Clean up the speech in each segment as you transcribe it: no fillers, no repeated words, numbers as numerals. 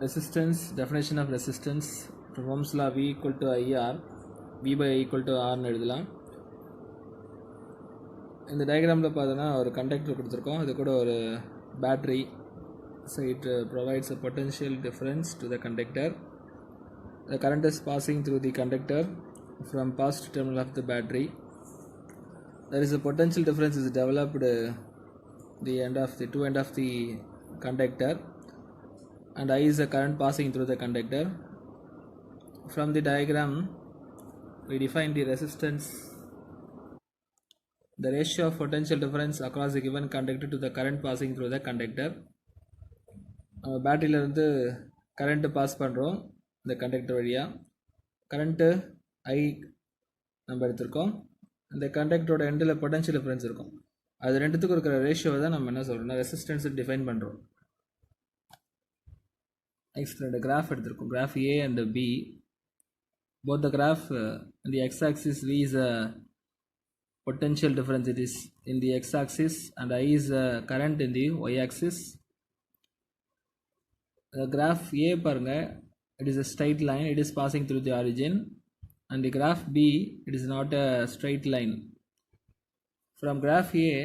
resistance, definition of resistance from Ohm's law, V equal to IR, V by I equal to R னு எழுதலாம். இந்த டயக்ராமில் பார்த்தோன்னா ஒரு conductor கொடுத்துருக்கோம், இது கூட ஒரு battery. So it provides a potential difference to the conductor. The current is passing through the conductor from positive terminal of the battery. There is a potential difference is developed the two end of the conductor, and I is the current passing through the conductor. From the diagram we define the resistance, the ratio of potential difference across the given conductor to the current passing through the conductor. பேட்டரியிலேருந்து current pass பண்ணுறோம் இந்த conductor வழியாக. Current ஐ நம்ம எடுத்திருக்கோம். அந்த கண்டக்டரோட எண்டில் potential difference இருக்கும். அது ரெண்டுத்துக்கும் இருக்கிற ரேஷியோவை தான் நம்ம என்ன சொல்கிறோம்னா ரெசிஸ்டன்ஸை டிஃபைன் பண்ணுறோம். நெக்ஸ்ட் ரெண்டு கிராஃப் எடுத்திருக்கோம், graph A and B. Both the graph in the x-axis V is a potential difference, it is in the x-axis, and I is a current in the y-axis. The graph A paranga, it is a straight line, it is passing through the origin, and the graph B, it is not a straight line. From graph A,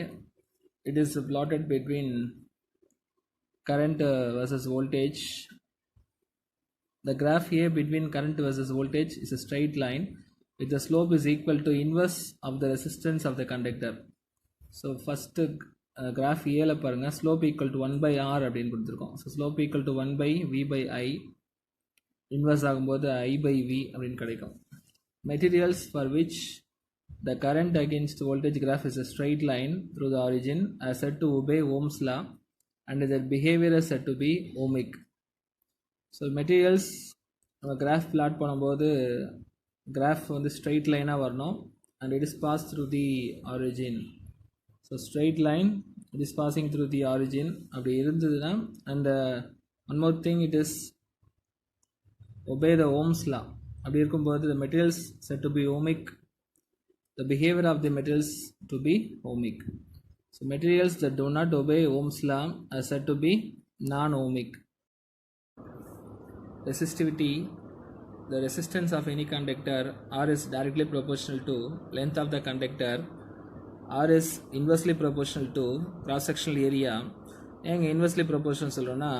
it is plotted between current versus voltage. The graph A between current versus voltage is a straight line with the slope is equal to inverse of the resistance of the conductor. So first graph A ல பாருங்க, slope equal to 1 by R அப்படின்னு கொடுத்துருக்கோம். So slope equal to 1 by V by I, inverse ஆகும்போது I by V அப்படின்னு கிடைக்கும். Materials for which the current against voltage graph is a straight line through the origin are said to obey Ohm's law, and their behavior is said to be ohmic. So materials நம்ம graph plot பண்ணும்போது graph வந்து straight லைனாக வரணும், and it is pass through the origin. So straight line, it is passing through the origin அப்படி இருந்ததுன்னா, and one more thing, it is obey the Ohm's law. அப்படி இருக்கும்போது the materials said to be ohmic, the behaviour of the materials to be ohmic. So materials that do not obey Ohm's law are said to be non-ohmic. Resistivity, the resistance of any conductor R is directly proportional to length of the conductor. R is inversely proportional to cross sectional area. ஏங்க inversely proportional சொல்கிறோன்னா,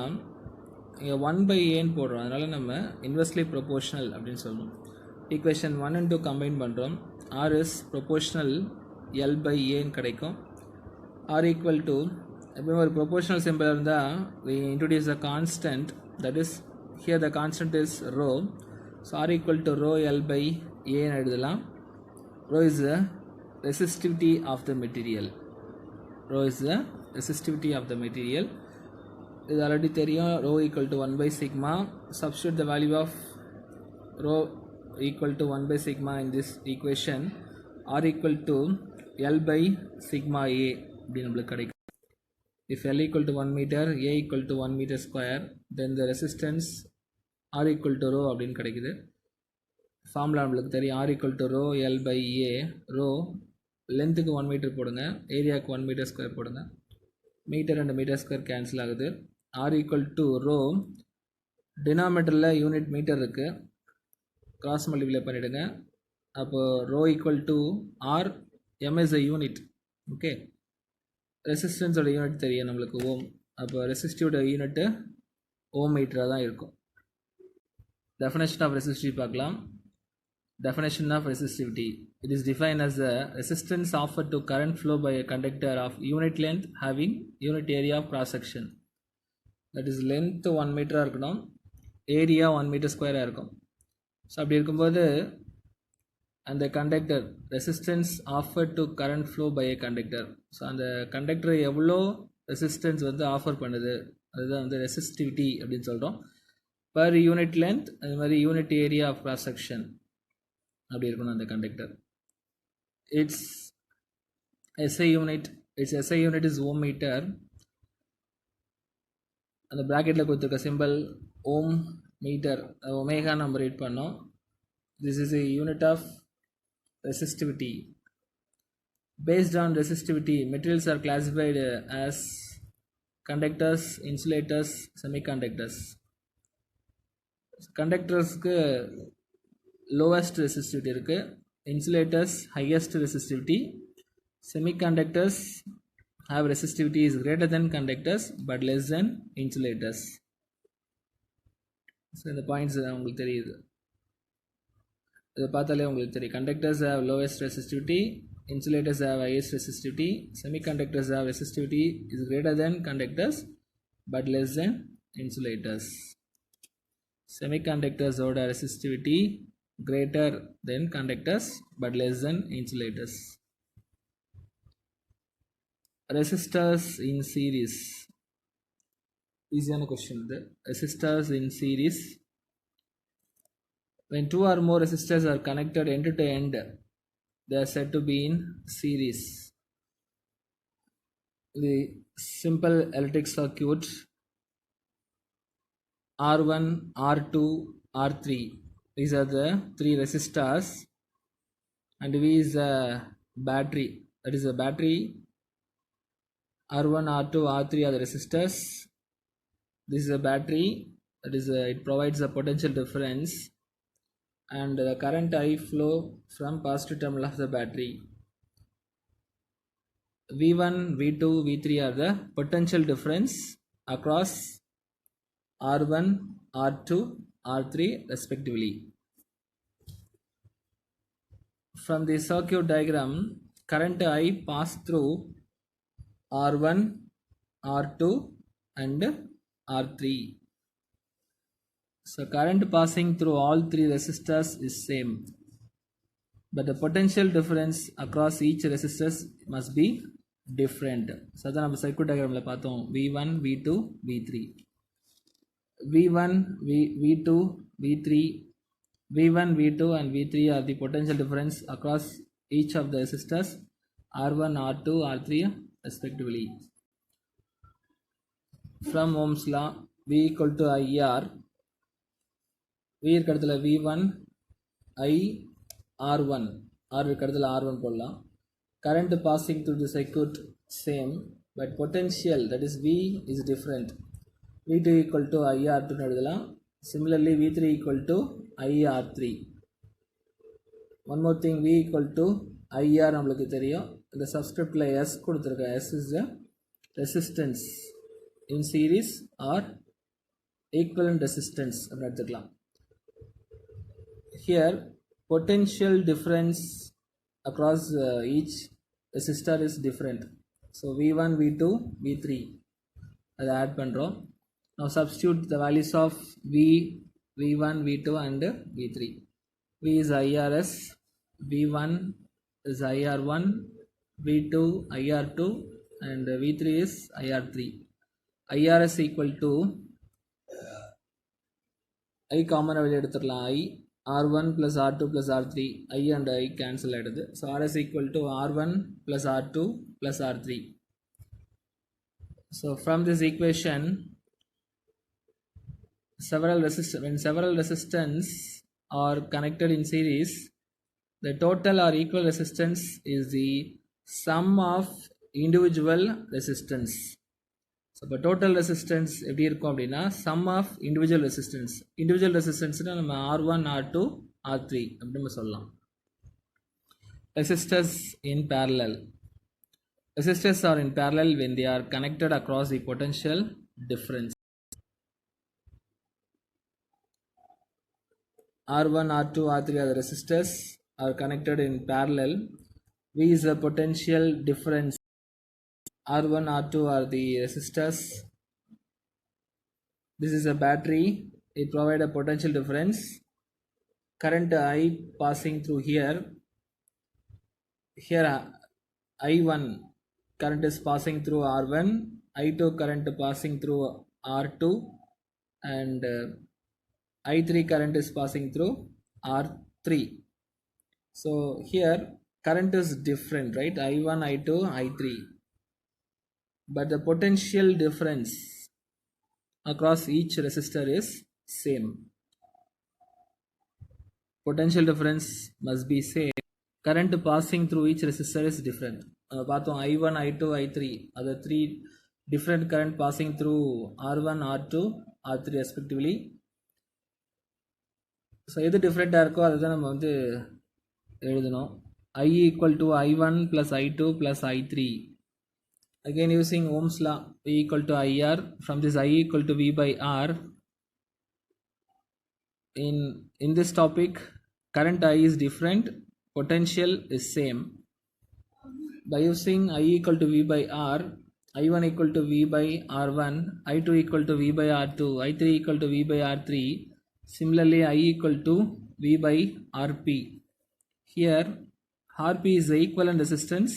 இங்கே 1 by ஏன்னு போடுறோம், அதனால் நம்ம inversely proportional அப்படின்னு சொல்லணும். Equation 1 and 2 combine பண்ணுறோம். R is proportional L by ஏன்னு கிடைக்கும். R equal to, எப்பவுமே ஒரு ப்ரொபோர்ஷனல் சிம்பிள் இருந்தால் we introduce a constant, that is here the constant is rho. So R equal to rho L by A ன்னு எழுதலாம். Rho is the resistivity of the material. Rho is the resistivity of the material. இது already தெரியும். Rho equal to 1 by sigma. Substitute the value of rho equal to 1 by sigma in this equation. R equal to L by sigma A அப்படி நம்மளுக்கு கிடைக்கும். If L equal to 1 meter, A equal to 1 meter square, then the resistance R equal to rho அப்படின்னு கிடைக்குது. Formula நம்மளுக்கு தெரியும். R equal to rho L by A. rho லென்த்துக்கு 1 metre போடுங்க, ஏரியாவுக்கு 1 மீட்டர் ஸ்கொயர் போடுங்க, metre and metre square cancel ஆகுது. R equal to rho, டினாமீட்டரில் யூனிட் மீட்டர் இருக்குது, கிராஸ் மல்டிப்ளை பண்ணிவிடுங்க. அப்போது rho equal to R, M is a unit. Okay, ரெசிஸ்டன்ஸோட யூனிட் தெரியும் நம்மளுக்கு ஓம். அப்போ ரெசிஸ்டிவோட யூனிட்டு ஓம் மீட்டராக தான் இருக்கும். டெஃபினேஷன் ஆஃப் ரெசிஸ்டிவிட்டி பார்க்கலாம். Definition of resistivity, it is defined as the resistance offered to current flow by a conductor of unit length having unit area of cross section. That is length 1 meter இருக்கணும், area 1 meter square இருக்கும். So அப்படி இருக்கும்போது அந்த conductor resistance offer to current flow by a conductor. So அந்த conductor எவ்வளோ resistance வந்து offer பண்ணுது, அதுதான் வந்து ரெசிஸ்டிவிட்டி அப்படின்னு சொல்கிறோம். பர் யூனிட் லென்த், அது மாதிரி unit area of cross section அப்படி இருக்கணும் அந்த conductor. It's SI unit, is ohm metre. அந்த ப்ராக்கெட்டில் கொடுத்துருக்க சிம்பிள் ஓம் மீட்டர், ஒமேகா நம்ம ரீட் பண்ணோம். This is a unit of resistivity. Based on resistivity, materials are classified as conductors, insulators, semiconductors. கண்டக்டர்ஸ்க்கு lowest resistivity இருக்கு, insulators highest resistivity, semiconductors have resistivity is greater than conductors but less than insulators. So இந்த points உங்களுக்கு தெரியுது, இதை பார்த்தாலே உங்களுக்கு தெரியும். Conductors have lowest resistivity, insulators have highest resistivity, semiconductors have resistivity is greater than conductors but less than insulators. Semiconductors oda resistivity greater than conductors but less than insulators. Resistors in series, easy question. The resistors in series, when two or more resistors are connected end to end, they are said to be in series. The simple electric circuit R1, R2, R3, these are the three resistors, and V is a battery, that is a battery. R1, R2, R3 are the resistors. This is a battery, that is it provides a potential difference, and the current I flow from positive terminal of the battery. V1, V2, V3 are the potential difference across R1, R2, R3 respectively. From the circuit diagram, current I pass through R1, R2 and R3. So current passing through all three resistors is same, but the potential difference across each resistors must be different. So அதான் நம்ம circuit diagramல பார்த்தோம், V1, V2, V3. V1, V2, V3, V1, V2 and V3 are the potential difference across each of the resistors R1, R2, R3 respectively. From Ohm's law, V equal to IR, V இருக்கிறதுல V1 I R1, R இருக்கிறதுல R1 போடலாம். Current passing through the circuit same, but potential, that is V, is different. V2 equal to IR2 எழுதலாம். Similarly V3 equal to IR3. One more thing, V equal to IR நம்மளுக்கு தெரியும், இந்த சப்ஸ்கிரிப்டில் S கொடுத்துருக்க, S is the resistance in series or equivalent resistance அப்படின்னு எடுத்துக்கலாம். Here potential difference across each resistor is different. So V1, V2, V3 அதை add பண்ணுறோம். Now substitute the values of V, V1, V2 and V3. V is IRS, V1 is IR1, V2 IR2 and V3 is IR3. IRS equal to I common வெளியே எடுத்துடலாம், I R1 plus R2 plus R3, I and I cancel ஆகிடுது. So RS equal to R1 plus R2 plus R3. So from this equation, when several resistance are connected in series, the total or equal resistance is the sum of individual resistance. So இப்போ total resistance எப்படி இருக்கும் அப்படின்னா sum of individual resistance நம்ம R1, R2, R3 அப்படி நம்ம சொல்லலாம். Resistors in parallel. Resistors are in parallel when they are connected across the potential difference. R1, R2, R3 are the resistors are connected in parallel. V is the potential difference. R1, R2 are the resistors. This is a battery. It provides a potential difference. Current I passing through here. Here I1 current is passing through R1, I2 current passing through R2 and I3 current is passing through R3. So here current is different, right? I1, I2, I3, but the potential difference across each resistor is same. Potential difference must be same. Current passing through each resistor is different. பார்த்தோம் I1, I2, I3 are the three different current passing through R1, R2, R3 respectively. So எது டிஃப்ரெண்ட்டாக இருக்கோ அதை தான் நம்ம வந்து எழுதணும். I equal to I1 plus I2 plus I3. Again using Ohm's law, V equal to IR. From this I equal to V by R. In this topic, current I is different, potential is same. By using I equal to V by R, I1 equal to V by R1, I2 equal to V by R2, I3 equal to V by R3. Similarly, I equal to V by RP. Here, RP is the equivalent resistance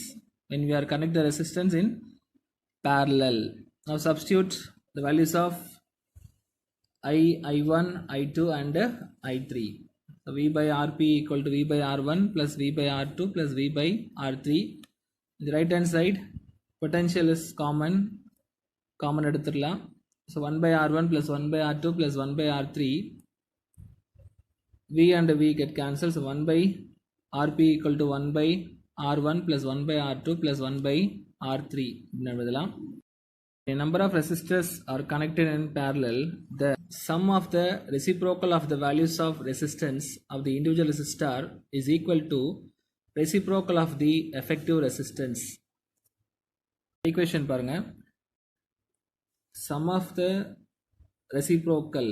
when we are connect the resistance in parallel. Now substitute the values of I1, I2 and I3. So V by RP equal to V by R1 plus V by R2 plus V by R3. The right hand side potential is common எடுத்துடலாம். So 1 by R1 plus 1 by R2 plus 1 by R3. V and V get cancelled. So 1 by RP equal to 1 by R1 plus 1 by R2 plus 1 by R3. A number of resistors are connected in parallel. The sum of the reciprocal of the values of resistance of the individual resistor is equal to reciprocal of the effective resistance. Equation பாருங்க. Sum of the reciprocal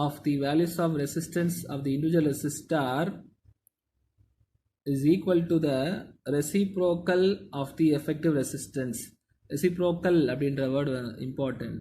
of the values of resistance of the individual resistor is equal to the reciprocal of the effective resistance. Reciprocal அப்படின்ற word important.